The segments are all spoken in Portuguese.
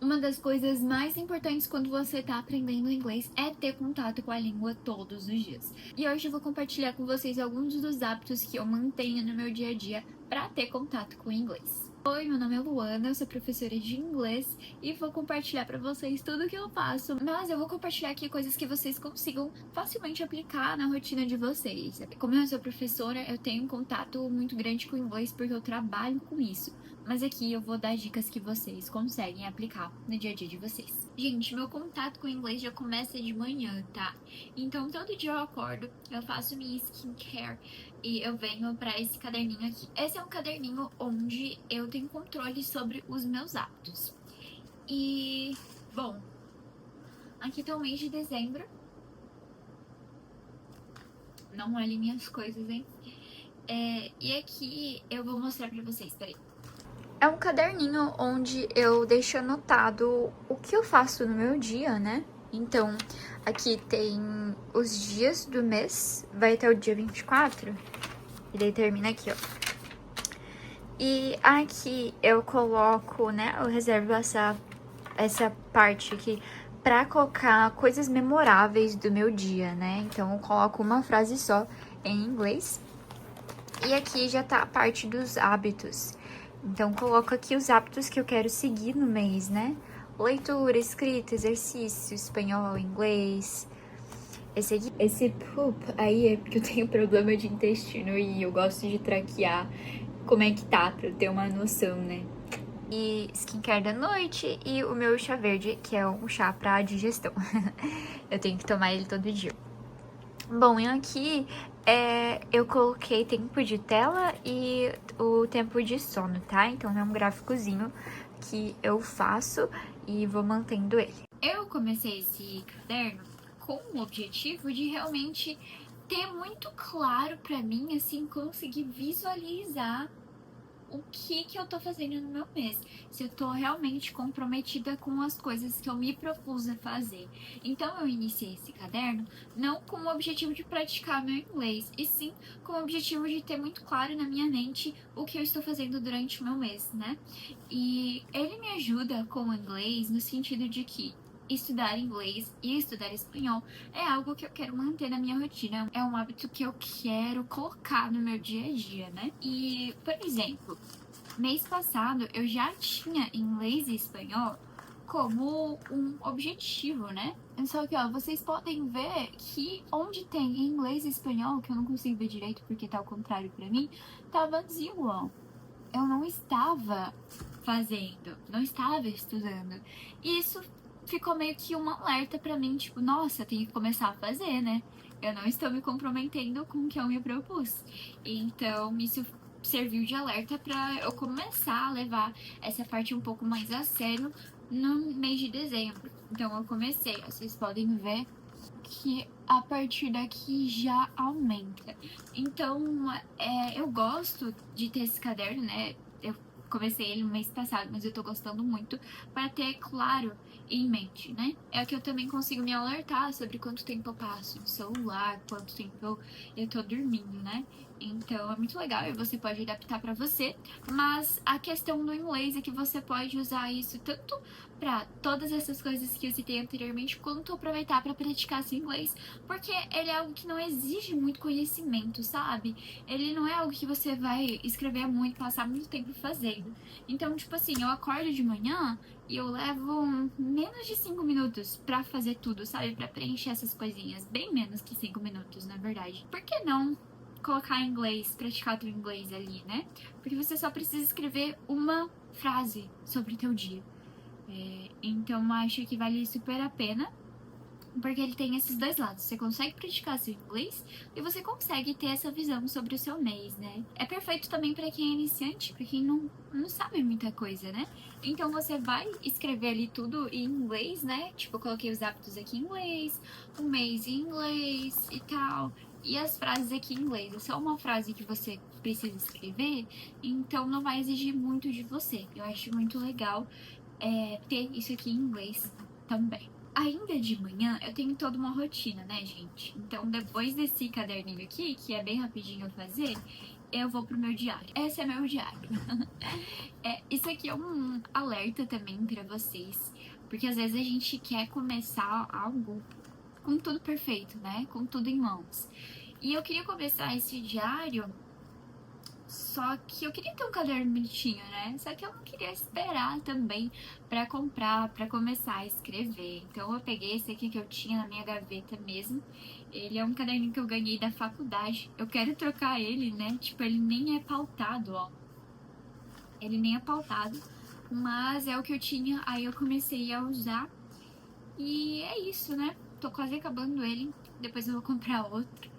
Uma das coisas mais importantes quando você está aprendendo inglês é ter contato com a língua todos os dias. E hoje eu vou compartilhar com vocês alguns dos hábitos que eu mantenho no meu dia a dia para ter contato com o inglês. Oi, meu nome é Luana, eu sou professora de inglês e vou compartilhar para vocês tudo o que eu faço, mas eu vou compartilhar aqui coisas que vocês consigam facilmente aplicar na rotina de vocês. Como eu sou professora, eu tenho um contato muito grande com o inglês porque eu trabalho com isso, mas aqui eu vou dar dicas que vocês conseguem aplicar no dia a dia de vocês. Gente, meu contato com o inglês já começa de manhã, tá? Então todo dia eu acordo, eu faço minha skincare e eu venho para esse caderninho aqui. Esse é um caderninho onde eu tenho controle sobre os meus hábitos. E, bom, aqui tá o mês de dezembro. Não olhem minhas coisas, hein? E aqui eu vou mostrar pra vocês, peraí. É um caderninho onde eu deixo anotado o que eu faço no meu dia, né? Então, aqui tem os dias do mês, vai até o dia 24, e daí termina aqui, ó. E aqui eu coloco, né, eu reservo essa parte aqui pra colocar coisas memoráveis do meu dia, né? Então eu coloco uma frase só em inglês. E aqui já tá a parte dos hábitos. Então coloco aqui os hábitos que eu quero seguir no mês, né? Leitura, escrita, exercício, espanhol, inglês. Esse poop aí é porque eu tenho problema de intestino e eu gosto de traquear como é que tá, pra eu ter uma noção, né? E skincare da noite e o meu chá verde, que é um chá pra digestão. Eu tenho que tomar ele todo dia. Bom, e aqui eu coloquei tempo de tela e o tempo de sono, tá? Então é um gráficozinho que eu faço e vou mantendo ele. Eu comecei esse caderno com o objetivo de realmente ter muito claro pra mim, assim, conseguir visualizar o que eu tô fazendo no meu mês, se eu tô realmente comprometida com as coisas que eu me propus a fazer. Então eu iniciei esse caderno não com o objetivo de praticar meu inglês, e sim com o objetivo de ter muito claro na minha mente o que eu estou fazendo durante o meu mês, né? E ele me ajuda com o inglês no sentido de que estudar inglês e estudar espanhol é algo que eu quero manter na minha rotina. É um hábito que eu quero colocar no meu dia a dia, né? E, por exemplo, mês passado eu já tinha inglês e espanhol como um objetivo, né? Só que, ó, vocês podem ver que onde tem inglês e espanhol, que eu não consigo ver direito porque tá ao contrário pra mim, tá vazio, ó. Eu não estava fazendo, não estava estudando. E isso ficou meio que um alerta pra mim, tipo, nossa, tenho que começar a fazer, né? Eu não estou me comprometendo com o que eu me propus. Então, isso serviu de alerta pra eu começar a levar essa parte um pouco mais a sério no mês de dezembro. Então, eu comecei, vocês podem ver que a partir daqui já aumenta. Então, eu gosto de ter esse caderno, né? Eu comecei ele no mês passado, mas eu tô gostando muito para ter claro em mente, né? É que eu também consigo me alertar sobre quanto tempo eu passo no celular, quanto tempo eu tô dormindo, né? Então é muito legal e você pode adaptar para você, mas a questão do inglês é que você pode usar isso tanto para todas essas coisas que eu citei anteriormente, quanto aproveitar para praticar seu inglês, porque ele é algo que não exige muito conhecimento, sabe? Ele não é algo que você vai escrever muito, passar muito tempo fazendo. Então, tipo assim, eu acordo de manhã e eu levo menos de 5 minutos pra fazer tudo, sabe? Pra preencher essas coisinhas. Bem menos que 5 minutos, na verdade. Por que não colocar em inglês, praticar teu inglês ali, né? Porque você só precisa escrever uma frase sobre o teu dia. Então, acho que vale super a pena, porque ele tem esses dois lados. Você consegue praticar seu inglês e você consegue ter essa visão sobre o seu mês, né? É perfeito também para quem é iniciante, para quem não sabe muita coisa, né? Então você vai escrever ali tudo em inglês, né? Tipo, eu coloquei os hábitos aqui em inglês, o mês em inglês e tal. E as frases aqui em inglês. É só uma frase que você precisa escrever, então não vai exigir muito de você. Eu acho muito legal ter isso aqui em inglês também. Ainda de manhã, eu tenho toda uma rotina, né, gente? Então, depois desse caderninho aqui, que é bem rapidinho fazer, eu vou pro meu diário. Esse é meu diário. Isso aqui é um alerta também pra vocês, porque às vezes a gente quer começar algo com tudo perfeito, né? Com tudo em mãos. E eu queria começar esse diário, só que eu queria ter um caderno bonitinho, né? Só que eu não queria esperar também pra comprar, pra começar a escrever. Então eu peguei esse aqui que eu tinha na minha gaveta mesmo. Ele é um caderninho que eu ganhei da faculdade. Eu quero trocar ele, né? Tipo, ele nem é pautado, ó. Ele nem é pautado, mas é o que eu tinha, aí eu comecei a usar. E é isso, né? Tô quase acabando ele, depois eu vou comprar outro.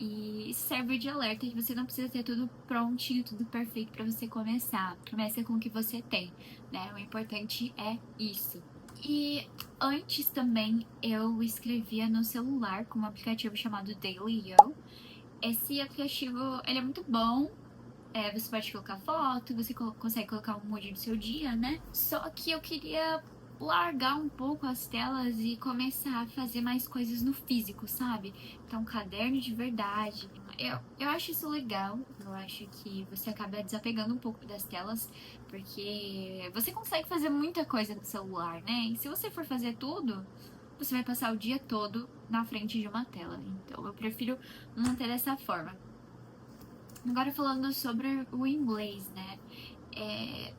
E serve de alerta que você não precisa ter tudo prontinho, tudo perfeito pra você começar. Comece com o que você tem, né? O importante é isso. E antes também eu escrevia no celular com um aplicativo chamado Daily Yo. Esse aplicativo, ele é muito bom. Você pode colocar foto, você consegue colocar um mood do seu dia, né? Só que eu queria largar um pouco as telas e começar a fazer mais coisas no físico, sabe? Então, um caderno de verdade. Eu acho isso legal. Eu acho que você acaba desapegando um pouco das telas, porque você consegue fazer muita coisa no celular, né? E se você for fazer tudo, você vai passar o dia todo na frente de uma tela. Então, eu prefiro manter dessa forma. Agora falando sobre o inglês, né?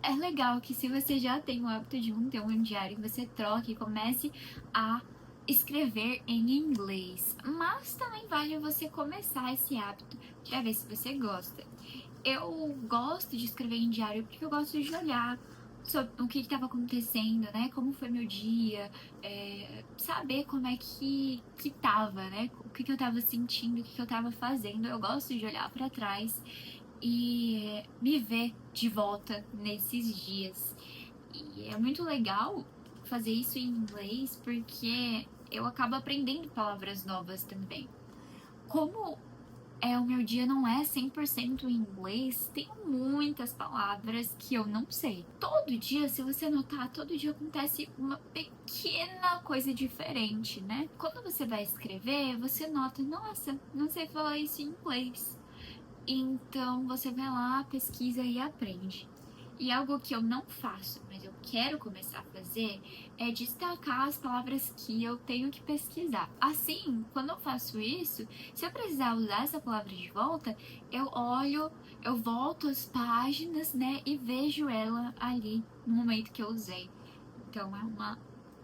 É legal que se você já tem o hábito de ter um diário, você troque e comece a escrever em inglês. Mas também vale você começar esse hábito para ver se você gosta. Eu gosto de escrever em diário porque eu gosto de olhar sobre o que estava acontecendo, né? Como foi meu dia, saber como é que tava, né? O que eu tava sentindo, o que eu tava fazendo. Eu gosto de olhar para trás e me ver de volta nesses dias. E é muito legal fazer isso em inglês porque eu acabo aprendendo palavras novas também. Como o meu dia não é 100% em inglês, tem muitas palavras que eu não sei. Todo dia, se você notar, todo dia acontece uma pequena coisa diferente, né? Quando você vai escrever, você nota, nossa, não sei falar isso em inglês. Então você vai lá, pesquisa e aprende. E algo que eu não faço, mas eu quero começar a fazer, é destacar as palavras que eu tenho que pesquisar. Assim, quando eu faço isso, se eu precisar usar essa palavra de volta, eu olho, eu volto as páginas, né, e vejo ela ali no momento que eu usei. Então é uma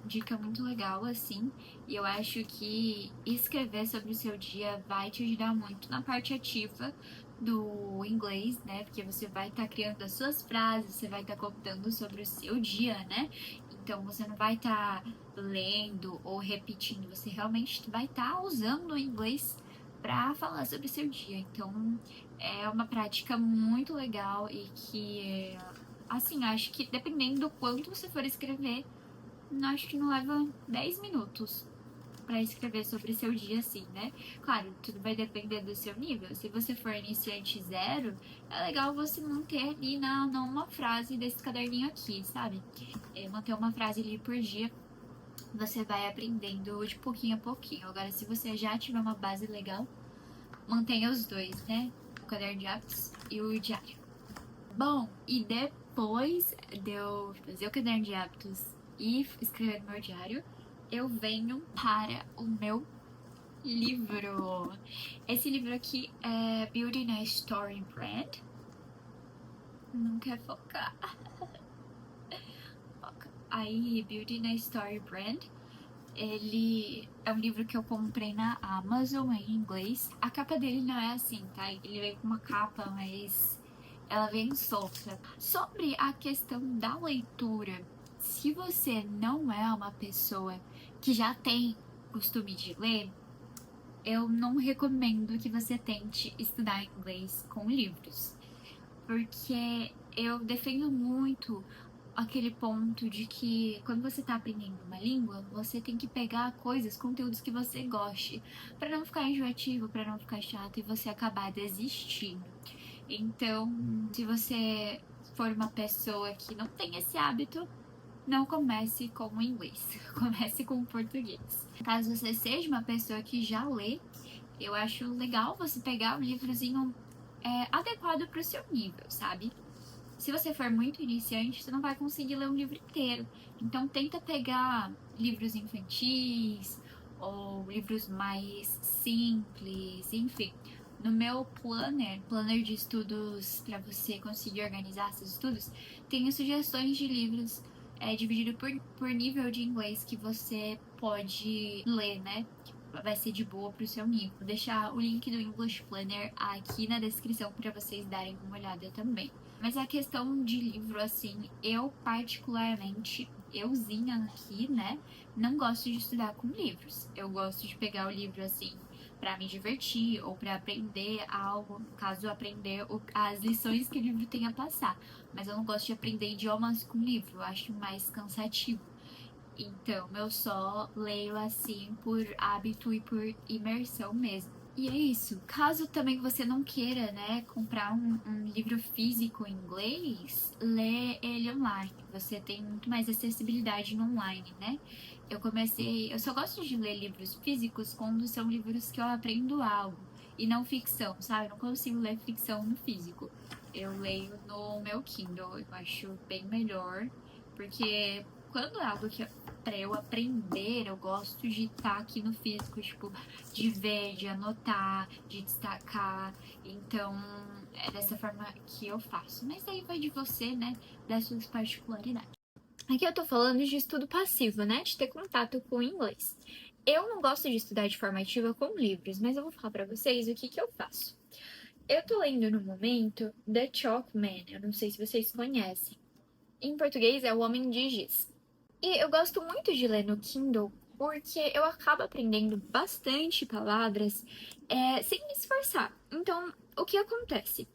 dica muito legal, assim, e eu acho que escrever sobre o seu dia vai te ajudar muito na parte ativa do inglês, né? Porque você vai estar criando as suas frases, você vai estar contando sobre o seu dia, né? Então você não vai estar lendo ou repetindo, você realmente vai estar usando o inglês para falar sobre o seu dia. Então é uma prática muito legal e que, assim, acho que dependendo do quanto você for escrever, acho que não leva 10 minutos para escrever sobre seu dia assim, né? Claro, tudo vai depender do seu nível. Se você for iniciante zero, é legal você manter ali não uma frase desse caderninho aqui, sabe? Manter uma frase ali por dia, você vai aprendendo de pouquinho a pouquinho. Agora, se você já tiver uma base legal, mantenha os dois, né? O caderno de hábitos e o diário. Bom, e depois de eu fazer o caderno de hábitos e escrever no meu diário, eu venho para o meu livro. Esse livro aqui é Building a Story Brand. Não quer focar. Foca. Aí, Building a Story Brand. Ele é um livro que eu comprei na Amazon em inglês. A capa dele não é assim, tá? Ele vem com uma capa, mas ela vem solta. Sobre a questão da leitura, se você não é uma pessoa que já tem costume de ler, eu não recomendo que você tente estudar inglês com livros, porque eu defendo muito aquele ponto de que quando você tá aprendendo uma língua, você tem que pegar coisas, conteúdos que você goste, para não ficar enjoativo, para não ficar chato e você acabar desistindo. Então, se você for uma pessoa que não tem esse hábito, não comece com o inglês, comece com o português. Caso você seja uma pessoa que já lê, eu acho legal você pegar o livrozinho adequado para o seu nível, sabe? Se você for muito iniciante, você não vai conseguir ler um livro inteiro. Então tenta pegar livros infantis ou livros mais simples, enfim. No meu planner de estudos para você conseguir organizar seus estudos, tenho sugestões de livros dividido por nível de inglês que você pode ler, né? Vai ser de boa pro seu nível. Vou deixar o link do English Planner aqui na descrição para vocês darem uma olhada também. Mas a questão de livro, assim, eu particularmente, euzinha aqui, né, não gosto de estudar com livros. Eu gosto de pegar o livro, assim, para me divertir ou para aprender algo, no caso, aprender as lições que o livro tem a passar. Mas eu não gosto de aprender idiomas com livro, eu acho mais cansativo. Então, eu só leio assim por hábito e por imersão mesmo. E é isso. Caso também você não queira, né, comprar um livro físico em inglês, lê ele online. Você tem muito mais acessibilidade no online, né? Eu só gosto de ler livros físicos quando são livros que eu aprendo algo e não ficção, sabe? Eu não consigo ler ficção no físico. Eu leio no meu Kindle, eu acho bem melhor, porque quando é algo que para eu aprender, eu gosto de estar aqui no físico, tipo, de ver, de anotar, de destacar. Então, é dessa forma que eu faço. Mas aí vai de você, né, das suas particularidades. Aqui eu tô falando de estudo passivo, né, de ter contato com o inglês. Eu não gosto de estudar de forma ativa com livros, mas eu vou falar pra vocês o que eu faço. Eu tô lendo no momento The Chalkman, eu não sei se vocês conhecem. Em português é O Homem de Giz. E eu gosto muito de ler no Kindle porque eu acabo aprendendo bastante palavras sem me esforçar. Então, o que acontece?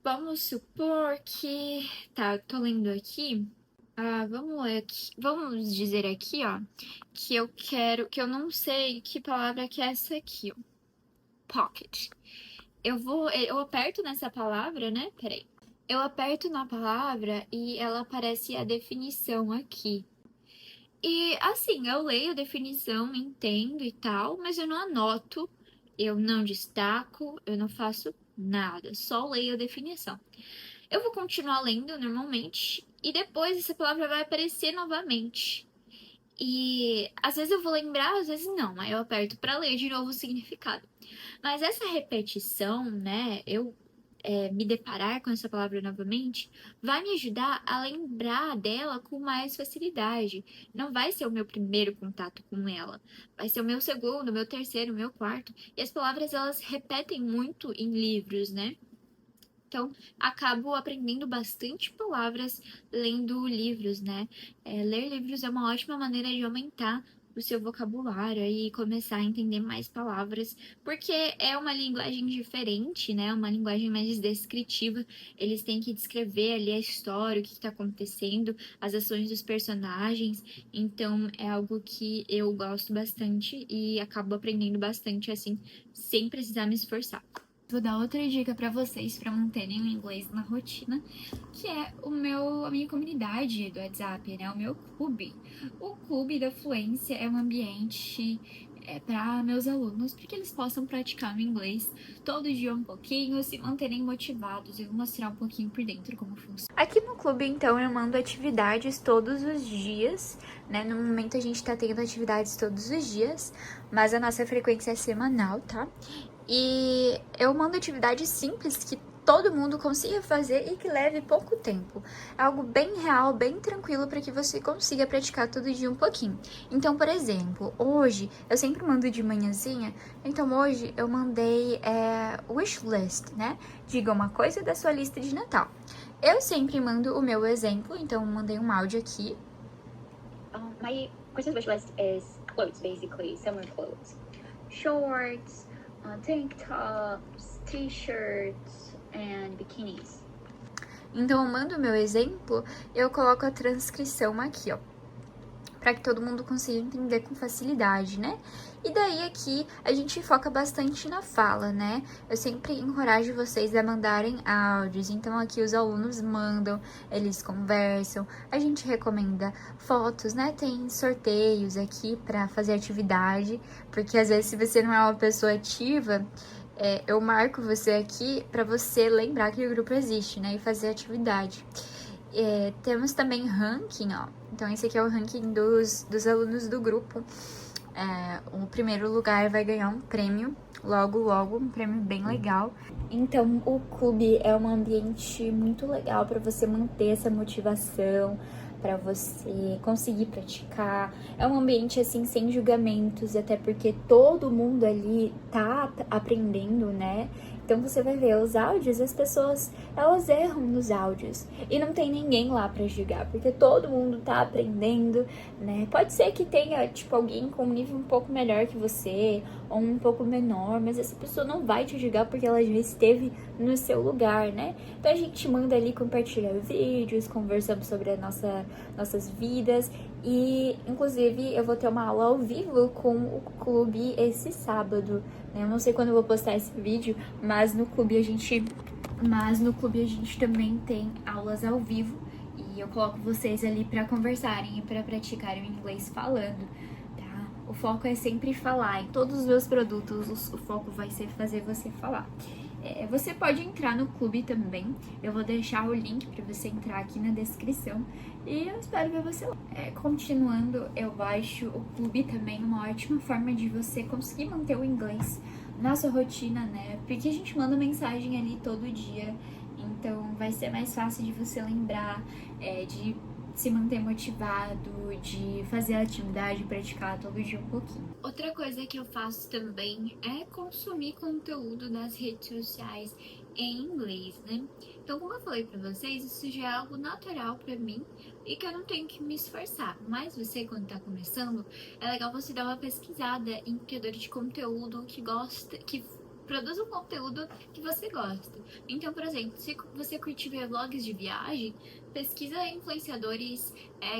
Vamos supor que... Tá, eu tô lendo aqui. Vamos ler aqui. Vamos dizer aqui, ó, que eu não sei que palavra que é essa aqui, ó. Pocket. Eu aperto nessa palavra, né? Peraí. Eu aperto na palavra e ela aparece a definição aqui. E assim, eu leio a definição, entendo e tal, mas eu não anoto, eu não destaco, eu não faço nada, só leio a definição. Eu vou continuar lendo normalmente e depois essa palavra vai aparecer novamente. E às vezes eu vou lembrar, às vezes não, aí eu aperto para ler de novo o significado. Mas essa repetição, né, me deparar com essa palavra novamente, vai me ajudar a lembrar dela com mais facilidade. Não vai ser o meu primeiro contato com ela, vai ser o meu segundo, o meu terceiro, o meu quarto. E as palavras, elas repetem muito em livros, né? Então, acabo aprendendo bastante palavras lendo livros, né? Ler livros é uma ótima maneira de aumentar o seu vocabulário e começar a entender mais palavras, porque é uma linguagem diferente, né? Uma linguagem mais descritiva. Eles têm que descrever ali a história, o que está acontecendo, as ações dos personagens. Então, é algo que eu gosto bastante e acabo aprendendo bastante assim, sem precisar me esforçar. Vou dar outra dica para vocês para manterem o inglês na rotina, que é a minha comunidade do WhatsApp, né? O meu clube. O clube da Fluência é um ambiente para meus alunos, para que eles possam praticar o inglês todo dia um pouquinho, se manterem motivados. Eu vou mostrar um pouquinho por dentro como funciona. Aqui no clube, então, eu mando atividades todos os dias, né? No momento a gente tá tendo atividades todos os dias, mas a nossa frequência é semanal, tá? E eu mando atividades simples que todo mundo consiga fazer e que leve pouco tempo. É algo bem real, bem tranquilo para que você consiga praticar todo dia um pouquinho. Então, por exemplo, hoje, eu sempre mando de manhãzinha, então hoje eu mandei wish list, né? Diga uma coisa da sua lista de Natal. Eu sempre mando o meu exemplo, então eu mandei um áudio aqui. My Christmas wish list is clothes, basically, summer clothes. Shorts, tank tops, t-shirts, and bikinis. Então, eu mando o meu exemplo, eu coloco a transcrição aqui, ó, para que todo mundo consiga entender com facilidade, né? E daí aqui a gente foca bastante na fala, né? Eu sempre encorajo vocês a mandarem áudios, então aqui os alunos mandam, eles conversam, a gente recomenda fotos, né? Tem sorteios aqui para fazer atividade, porque às vezes se você não é uma pessoa ativa, eu marco você aqui para você lembrar que o grupo existe, né? E fazer atividade. Temos também ranking, ó. Então, esse aqui é o ranking dos alunos do grupo. O primeiro lugar vai ganhar um prêmio, logo, um prêmio bem legal. Então, o clube é um ambiente muito legal para você manter essa motivação, para você conseguir praticar. É um ambiente, assim, sem julgamentos, até porque todo mundo ali tá aprendendo, né? Então você vai ver os áudios, as pessoas, elas erram nos áudios. E não tem ninguém lá pra julgar, porque todo mundo tá aprendendo, né? Pode ser que tenha, tipo, alguém com um nível um pouco melhor que você, ou um pouco menor, mas essa pessoa não vai te julgar porque ela já esteve no seu lugar, né? Então a gente manda ali compartilhar vídeos, conversamos sobre nossas vidas. E, inclusive, eu vou ter uma aula ao vivo com o clube esse sábado, né? Eu não sei quando eu vou postar esse vídeo, mas no clube a gente também tem aulas ao vivo. E eu coloco vocês ali para conversarem e para praticarem o inglês falando, tá? O foco é sempre falar. Em todos os meus produtos, o foco vai ser fazer você falar. Você pode entrar no clube também. Eu vou deixar o link para você entrar aqui na descrição. E eu espero ver você lá. Continuando, eu acho o clube também uma ótima forma de você conseguir manter o inglês na sua rotina, né? Porque a gente manda mensagem ali todo dia. Então vai ser mais fácil de você lembrar, de se manter motivado, de fazer a atividade, praticar todo dia um pouquinho. Outra coisa que eu faço também é consumir conteúdo nas redes sociais em inglês, né? Então, como eu falei pra vocês, isso já é algo natural pra mim e que eu não tenho que me esforçar. Mas você, quando tá começando, é legal você dar uma pesquisada em criadores de conteúdo que gosta, que produz um conteúdo que você gosta. Então, por exemplo, se você curte ver vlogs de viagem, pesquisa influenciadores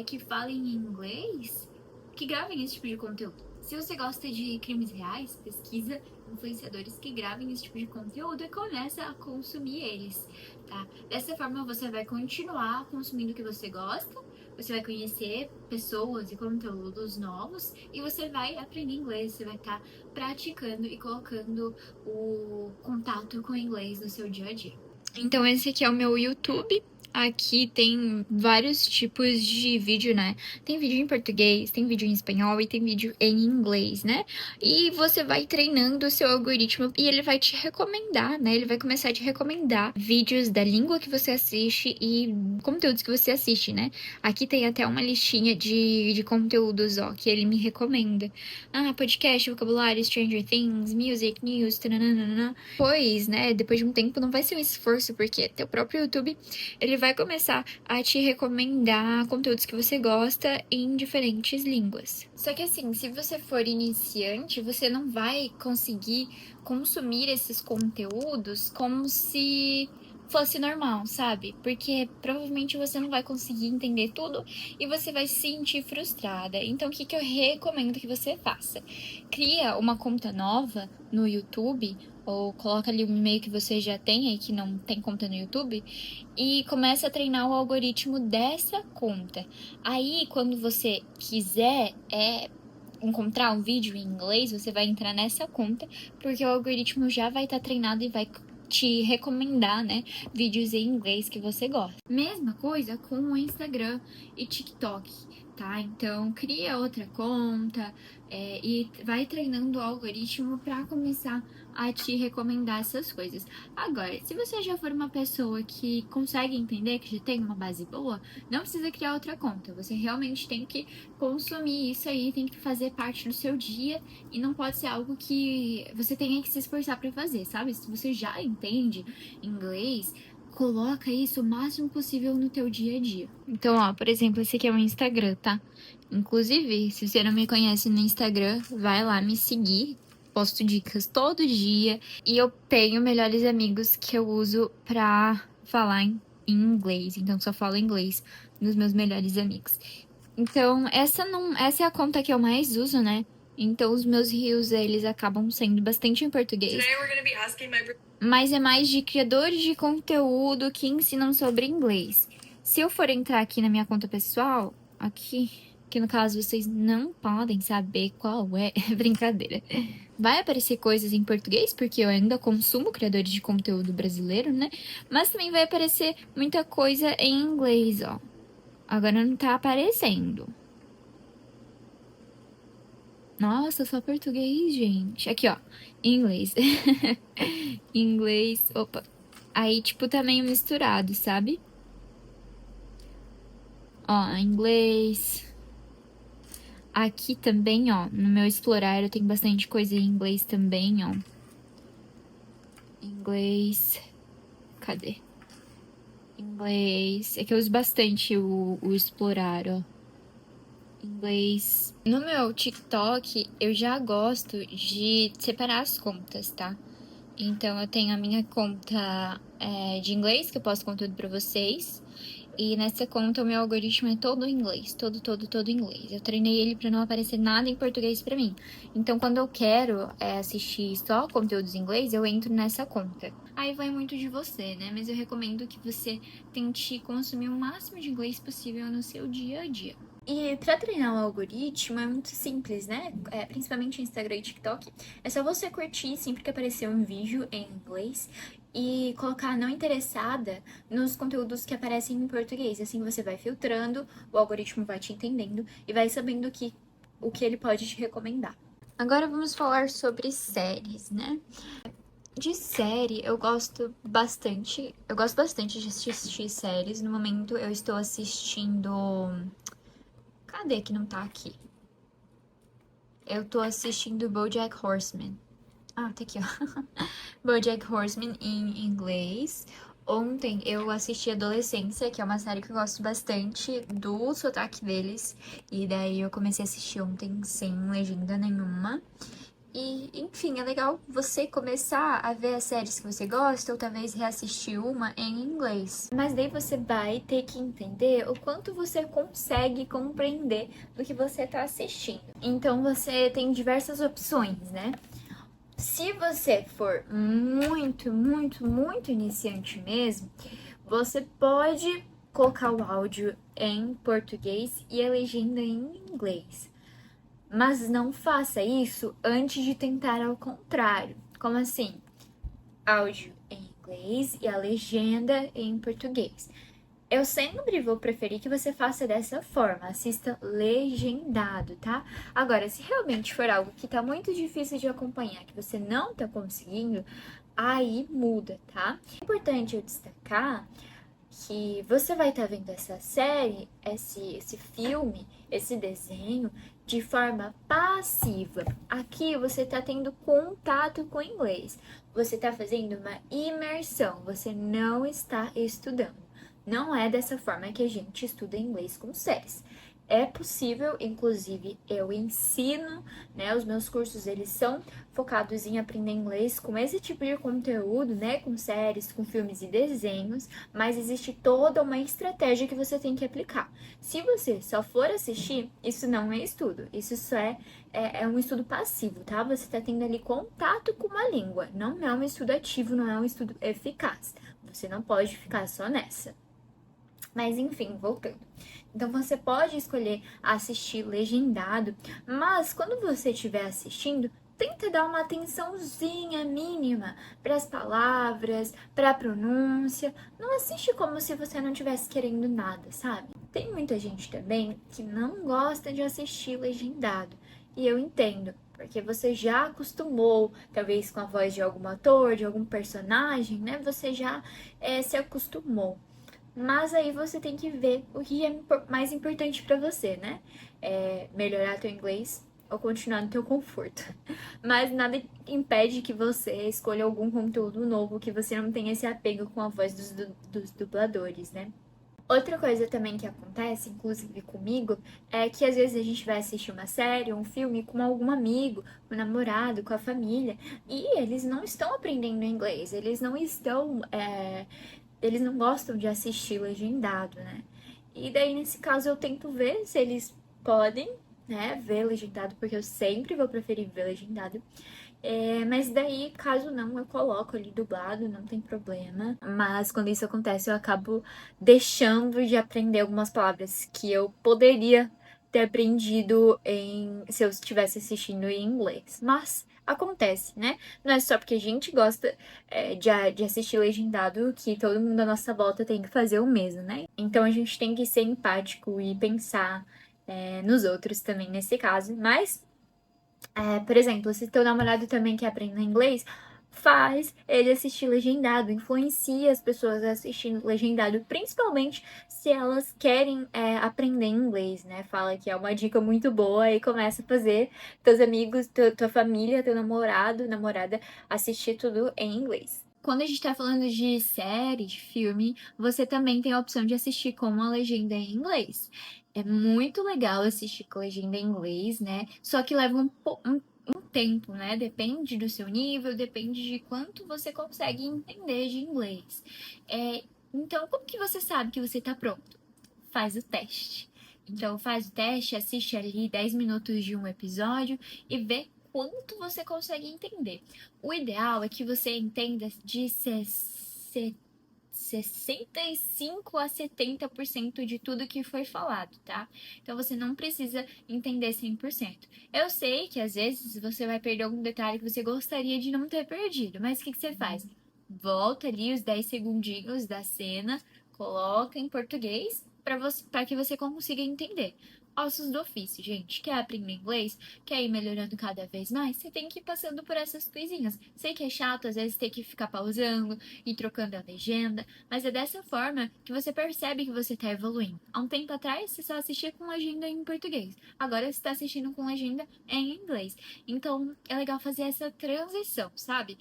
que falem em inglês, que gravem esse tipo de conteúdo. Se você gosta de crimes reais, pesquisa influenciadores que gravem esse tipo de conteúdo e começa a consumir eles, tá? Dessa forma você vai continuar consumindo o que você gosta, você vai conhecer pessoas e conteúdos novos e você vai aprender inglês, você vai estar praticando e colocando o contato com o inglês no seu dia a dia. Então esse aqui é o meu YouTube. Aqui tem vários tipos de vídeo, né? Tem vídeo em português, tem vídeo em espanhol e tem vídeo em inglês, né? E você vai treinando o seu algoritmo e ele vai te recomendar, né? Ele vai começar a te recomendar vídeos da língua que você assiste e conteúdos que você assiste, né? Aqui tem até uma listinha de conteúdos, ó, que ele me recomenda. Podcast, vocabulário, Stranger Things, music, news, tananana. Pois, né? Depois de um tempo não vai ser um esforço, porque teu próprio YouTube, ele vai começar a te recomendar conteúdos que você gosta em diferentes línguas. Só que assim, se você for iniciante, você não vai conseguir consumir esses conteúdos como se fosse normal, sabe? Porque provavelmente você não vai conseguir entender tudo e você vai se sentir frustrada. Então, o que eu recomendo que você faça? Cria uma conta nova no YouTube, ou coloca ali um e-mail que você já tem aí que não tem conta no YouTube e começa a treinar o algoritmo dessa conta. Aí, quando você quiser encontrar um vídeo em inglês, você vai entrar nessa conta, porque o algoritmo já vai estar treinado e vai te recomendar, né, vídeos em inglês que você gosta. Mesma coisa com o Instagram e TikTok, tá? Então, cria outra conta e vai treinando o algoritmo para começar a te recomendar essas coisas. Agora, se você já for uma pessoa que consegue entender, que já tem uma base boa, não precisa criar outra conta. Você realmente tem que consumir isso aí, tem que fazer parte do seu dia e não pode ser algo que você tenha que se esforçar para fazer, sabe? Se você já entende inglês, coloca isso o máximo possível no teu dia a dia. Então, ó, por exemplo, esse aqui é o Instagram, tá? Inclusive, se você não me conhece no Instagram, vai lá me seguir. Posto dicas todo dia. E eu tenho melhores amigos que eu uso pra falar em inglês. Então, só falo inglês nos meus melhores amigos. Então, essa é a conta que eu mais uso, né? Então, os meus reels, eles acabam sendo bastante em português. Mas é mais de criadores de conteúdo que ensinam sobre inglês. Se eu for entrar aqui na minha conta pessoal, aqui, que no caso vocês não podem saber qual é. Brincadeira. Vai aparecer coisas em português, porque eu ainda consumo criadores de conteúdo brasileiro, né? Mas também vai aparecer muita coisa em inglês, ó. Agora não tá aparecendo. Nossa, só português, gente. Aqui, ó. Inglês. Inglês. Opa. Aí, tipo, tá meio misturado, sabe? Ó, inglês. Aqui também, ó, no meu explorar eu tenho bastante coisa em inglês também, ó. Inglês. Cadê? Inglês. É que eu uso bastante o explorar, ó. Inglês. No meu TikTok, eu já gosto de separar as contas, tá? Então, eu tenho a minha conta de inglês, que eu posto conteúdo pra vocês. E nessa conta, o meu algoritmo é todo em inglês. Todo em inglês. Eu treinei ele pra não aparecer nada em português pra mim. Então, quando eu quero assistir só conteúdos em inglês, eu entro nessa conta. Aí vai muito de você, né? Mas eu recomendo que você tente consumir o máximo de inglês possível no seu dia a dia. E para treinar o algoritmo é muito simples, né? Principalmente Instagram e TikTok. É só você curtir sempre que aparecer um vídeo em inglês e colocar não interessada nos conteúdos que aparecem em português. Assim você vai filtrando, o algoritmo vai te entendendo e vai sabendo o que ele pode te recomendar. Agora vamos falar sobre séries, né? De série, eu gosto bastante. Eu gosto bastante de assistir séries. No momento, eu estou assistindo. Cadê que não tá aqui? Eu tô assistindo BoJack Horseman. Ah, tá aqui, ó. BoJack Horseman em inglês. Ontem eu assisti Adolescência, que é uma série que eu gosto bastante do sotaque deles. E daí eu comecei a assistir ontem sem legenda nenhuma. E, enfim, é legal você começar a ver as séries que você gosta ou talvez reassistir uma em inglês. Mas daí você vai ter que entender o quanto você consegue compreender do que você tá assistindo. Então você tem diversas opções, né? Se você for muito iniciante mesmo, você pode colocar o áudio em português e a legenda em inglês. Mas não faça isso antes de tentar ao contrário. Como assim? Áudio em inglês e a legenda em português. Eu sempre vou preferir que você faça dessa forma, assista legendado, tá? Agora, se realmente for algo que tá muito difícil de acompanhar, que você não tá conseguindo, aí muda, tá? É importante eu destacar que você vai estar vendo essa série, esse filme, esse desenho de forma passiva. Aqui você está tendo contato com o inglês. Você está fazendo uma imersão. Você não está estudando. Não é dessa forma que a gente estuda inglês com séries. É possível, inclusive eu ensino, né? Os meus cursos, eles são focados em aprender inglês com esse tipo de conteúdo, né? Com séries, com filmes e desenhos, mas existe toda uma estratégia que você tem que aplicar. Se você só for assistir, isso não é estudo, isso só é um estudo passivo, tá? Você tá tendo ali contato com uma língua, não é um estudo ativo, não é um estudo eficaz. Você não pode ficar só nessa. Mas enfim, voltando. Então você pode escolher assistir legendado, mas quando você estiver assistindo, tenta dar uma atençãozinha mínima para as palavras, para a pronúncia. Não assiste como se você não estivesse querendo nada, sabe? Tem muita gente também que não gosta de assistir legendado, e eu entendo. Porque você já acostumou, talvez com a voz de algum ator, de algum personagem, né? Você já se acostumou. Mas aí você tem que ver o que é mais importante pra você, né? Melhorar teu inglês ou continuar no teu conforto. Mas nada impede que você escolha algum conteúdo novo, que você não tenha esse apego com a voz dos dubladores, né? Outra coisa também que acontece, inclusive comigo, é que às vezes a gente vai assistir uma série, um filme com algum amigo, com o namorado, com a família, e eles não estão aprendendo inglês, eles não estão... Eles não gostam de assistir legendado, né? E daí, nesse caso, eu tento ver se eles podem, né, ver legendado, porque eu sempre vou preferir ver legendado. Mas daí, caso não, eu coloco ali dublado, não tem problema. Mas quando isso acontece, eu acabo deixando de aprender algumas palavras que eu poderia ter aprendido se eu estivesse assistindo em inglês. Mas acontece, né? Não é só porque a gente gosta de assistir legendado que todo mundo à nossa volta tem que fazer o mesmo, né? Então a gente tem que ser empático e pensar nos outros também nesse caso. Mas, por exemplo, se teu namorado também quer aprender inglês, faz ele assistir legendado, influencia as pessoas a assistir legendado, principalmente se elas querem aprender inglês, né? Fala que é uma dica muito boa e começa a fazer teus amigos, tua família, teu namorado, namorada assistir tudo em inglês. Quando a gente tá falando de série, de filme, você também tem a opção de assistir com uma legenda em inglês. É muito legal assistir com legenda em inglês, né? Só que leva um tempo, né? Depende do seu nível, depende de quanto você consegue entender de inglês. Então, como que você sabe que você tá pronto? Faz o teste. Então, faz o teste, assiste ali 10 minutos de um episódio e vê quanto você consegue entender. O ideal é que você entenda de 65 a 70% de tudo que foi falado, tá? Então você não precisa entender 100%. Eu sei que às vezes você vai perder algum detalhe que você gostaria de não ter perdido, mas o que você faz? Volta ali os 10 segundinhos da cena, coloca em português para que você consiga entender. Ossos do ofício, gente. Quer aprender inglês? Quer ir melhorando cada vez mais? Você tem que ir passando por essas coisinhas. Sei que é chato, às vezes, ter que ficar pausando e trocando a legenda, mas é dessa forma que você percebe que você está evoluindo. Há um tempo atrás, você só assistia com legenda em português. Agora, você está assistindo com legenda em inglês. Então, é legal fazer essa transição, sabe?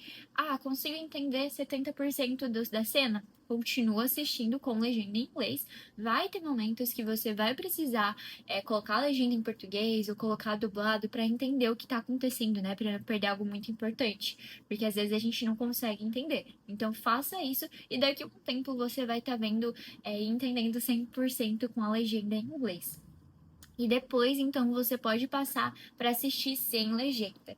Consigo entender 70% da cena? Continua assistindo com legenda em inglês. Vai ter momentos que você vai precisar colocar a legenda em português ou colocar dublado para entender o que está acontecendo, né? Para não perder algo muito importante. Porque às vezes a gente não consegue entender. Então faça isso e daqui a um tempo você vai estar vendo e entendendo 100% com a legenda em inglês. E depois, então, você pode passar para assistir sem legenda.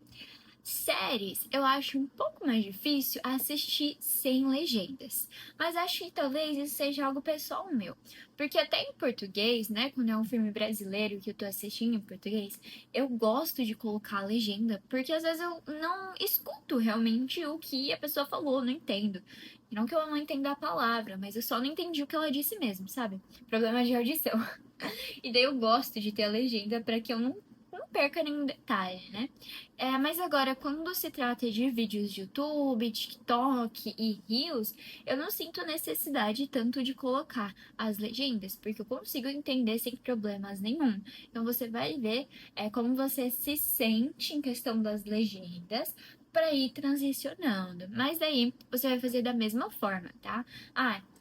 Séries, eu acho um pouco mais difícil assistir sem legendas. Mas acho que talvez isso seja algo pessoal meu. Porque até em português, né? Quando é um filme brasileiro que eu tô assistindo em português, eu gosto de colocar a legenda. Porque às vezes eu não escuto realmente o que a pessoa falou, não entendo. Não que eu não entenda a palavra, mas eu só não entendi o que ela disse mesmo, sabe? Problema de audição. E daí eu gosto de ter a legenda para que eu não perca nenhum detalhe, né? Mas agora, quando se trata de vídeos de YouTube, TikTok e Reels, eu não sinto necessidade tanto de colocar as legendas, porque eu consigo entender sem problemas nenhum. Então você vai ver como você se sente em questão das legendas para ir transicionando. Mas daí você vai fazer da mesma forma, tá?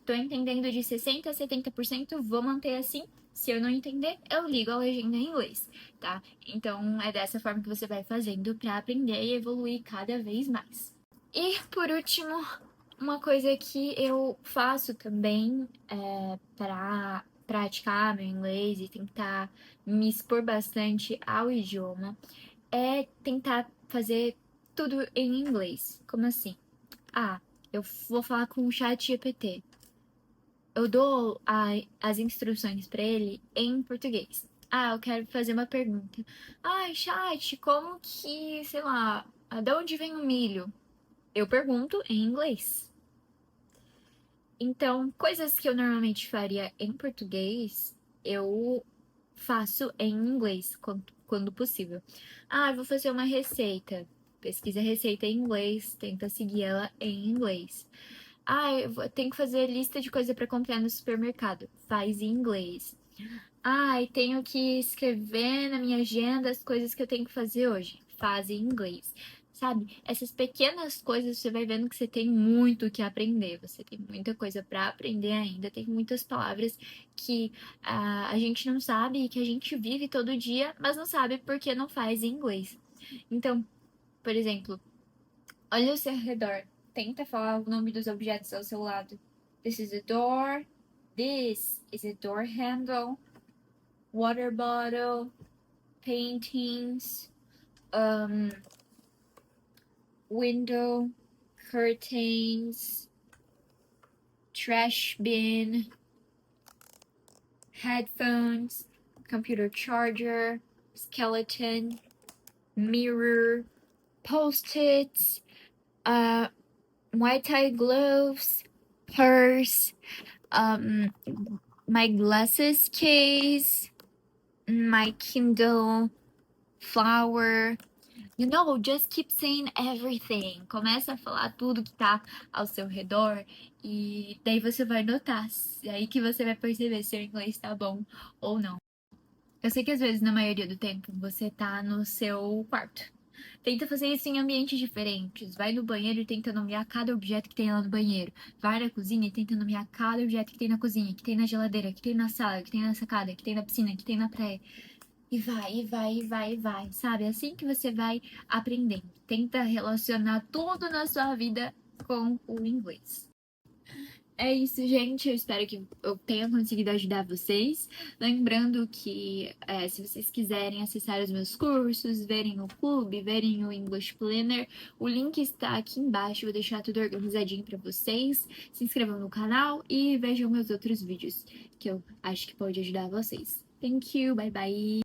Tô entendendo de 60% a 70%, vou manter assim. Se eu não entender, eu ligo a legenda em inglês, tá? Então é dessa forma que você vai fazendo para aprender e evoluir cada vez mais. E por último, uma coisa que eu faço também para praticar meu inglês e tentar me expor bastante ao idioma é tentar fazer tudo em inglês. Como assim? Eu vou falar com o chat GPT. Eu dou as instruções para ele em português. Eu quero fazer uma pergunta. Chat, como que, sei lá, de onde vem o milho? Eu pergunto em inglês. Então, coisas que eu normalmente faria em português, eu faço em inglês, quando possível. Eu vou fazer uma receita. Pesquisa a receita em inglês, tenta seguir ela em inglês. Eu tenho que fazer lista de coisa para comprar no supermercado. Faz em inglês. Tenho que escrever na minha agenda as coisas que eu tenho que fazer hoje. Faz em inglês. Sabe? Essas pequenas coisas você vai vendo que você tem muito que aprender. Você tem muita coisa para aprender ainda. Tem muitas palavras que a gente não sabe e que a gente vive todo dia, mas não sabe porque não faz em inglês. Então, por exemplo, olha ao seu redor. Tenta falar o nome dos objetos ao seu lado. This is a door. This is a door handle. Water bottle. Paintings. Window. Curtains. Trash bin. Headphones. computer charger, skeleton, mirror, post-its, Muay Thai gloves, purse, my glasses case, my Kindle, flower. You know, just keep saying everything. Começa a falar tudo que tá ao seu redor e daí você vai notar. É aí que você vai perceber se o inglês tá bom ou não. Eu sei que às vezes, na maioria do tempo, você tá no seu quarto. Tenta fazer isso em ambientes diferentes. Vai no banheiro e tenta nomear cada objeto que tem lá no banheiro. Vai na cozinha e tenta nomear cada objeto que tem na cozinha, que tem na geladeira, que tem na sala, que tem na sacada, que tem na piscina, que tem na praia. E vai, e vai, e vai, e vai, sabe? É assim que você vai aprendendo. Tenta relacionar tudo na sua vida com o inglês. É isso, gente. Eu espero que eu tenha conseguido ajudar vocês. Lembrando que se vocês quiserem acessar os meus cursos, verem o clube, verem o English Planner, o link está aqui embaixo. Vou deixar tudo organizadinho para vocês. Se inscrevam no canal e vejam meus outros vídeos, que eu acho que pode ajudar vocês. Thank you, bye bye!